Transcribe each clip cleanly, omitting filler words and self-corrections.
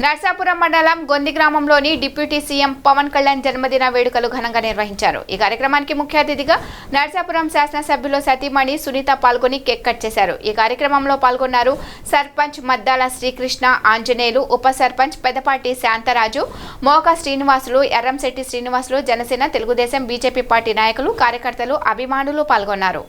నర్సాపురం మండలం గొంది గ్రామంలోని deputy CM Pawan Kalyan జన్మదిన వేడుకలు ఘనంగా నిర్వహించారు। ఈ కార్యక్రమానికి ముఖ్య అతిథిగా నర్సాపురం శాసనసభ్యులు సతీమణి సునీత పాల్గొని కేక్ కట్ చేశారు। ఈ కార్యక్రమంలో పాల్గొన్నారు సర్పంచ్ మద్దాల శ్రీకృష్ణ ఆంజనేయులు, ఉప సర్పంచ్ పెదపాటి శాంతరాజు, మోకా శ్రీనివాసులు, ఎర్రంశెట్టి శ్రీనివాసులు, జనసేన, తెలుగుదేశం, బీజేపీ పార్టీ నాయకులు, కార్యకర్తలు, అభిమానులు పాల్గొన్నారు।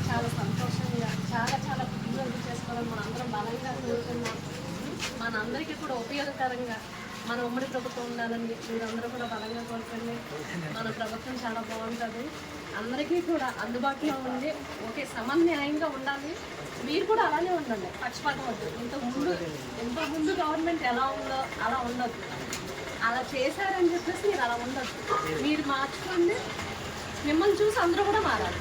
చాలా సంతోషంగా చాలా పుట్టినరోజు చేసుకోవడం మనందరం బలంగా కోరుకున్నాం। మనందరికీ కూడా ఉపయోగకరంగా మన ఉమ్మడి ప్రభుత్వం ఉండాలని మీరందరూ కూడా బలంగా కోరుకోండి। మన ప్రభుత్వం చాలా బాగుంటుంది, అందరికీ కూడా అందుబాటులో ఉండి ఒకే సమన్యాయంగా ఉండాలి। మీరు కూడా అలానే ఉండండి, పక్షపాతం వద్దు। ఇంతకుముందు గవర్నమెంట్ ఎలా ఉందో అలా ఉండొద్దు, అలా చేశారని చెప్పేసి మీరు అలా ఉండొద్దు, మీరు మార్చుకోండి। మిమ్మల్ని చూసి అందరూ కూడా మారాలి।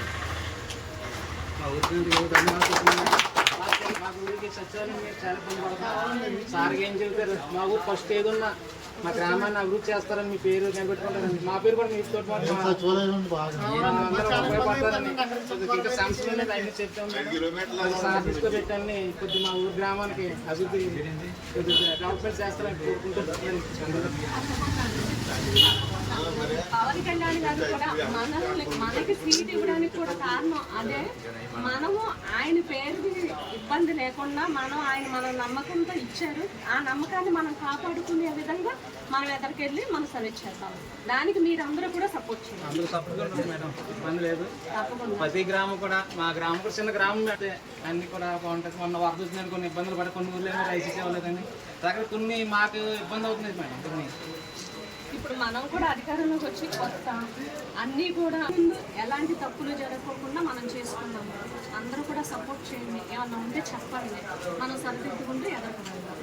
మా ఊరికి సచివాలయం మీరు చాలా ఇబ్బంది పడతారు। సార్కి ఏం చెబుతారు, మా ఊరు ఫస్ట్ ఏదున్నా మా గ్రామాన్ని అభివృద్ధి చేస్తారని మీ పేరు కనిపెట్టుకుంటారని, మా పేరు కూడా మీతో ఉపయోగపడతారని ఇంకా సంస్థలు అన్ని చెప్తాం। సార్ తీసుకుపెట్టండి కొద్ది మా ఊరు గ్రామానికి అభివృద్ధి డెవలప్మెంట్ చేస్తారని కోరుకుంటున్నాను। పవన్ కళ్యాణ్ గారు కూడా మనకి సీట్ ఇవ్వడానికి కూడా కారణం అదే। మనము ఆయన పేరుకి ఇబ్బంది లేకుండా మన నమ్మకంతో ఇచ్చారు, ఆ నమ్మకాన్ని మనం కాపాడుకునే విధంగా మనం ఎదరికెళ్ళి మనం సర్వీస్ చేద్దాం। దానికి మీరందరూ కూడా సపోర్ట్ చేయాలి। అందరూ సపోర్ట్ మేడం, ఇబ్బంది లేదు। ప్రతి గ్రామం కూడా మా గ్రామం కూడా చిన్న గ్రామం అయితే అన్ని కూడా బాగుంటుంది। మొన్న వరద వచ్చిందని కొన్ని ఇబ్బందులు పడి కొన్ని ఊర్లో రైస్ ఇవ్వలేదని దగ్గర కొన్ని మాకు ఇబ్బంది అవుతుంది మేడం। కొన్ని ఇప్పుడు మనం కూడా అధికారంలోకి వచ్చి కొత్త అన్నీ కూడా ముందు ఎలాంటి తప్పులు జరగకుండా మనం చేసుకున్నాము। అందరూ కూడా సపోర్ట్ చేయండి, ఏమన్నా ఉంటే చెప్పండి, మనం సరిదిద్దుకుంటూ ఎదుర్కొందాం।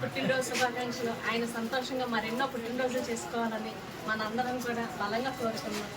పుట్టినరోజు శుభాకాంక్షలు। ఆయన సంతోషంగా మరెన్నో పుట్టినరోజులు చేసుకోవాలని మనందరం కూడా బలంగా కోరుతున్నాం।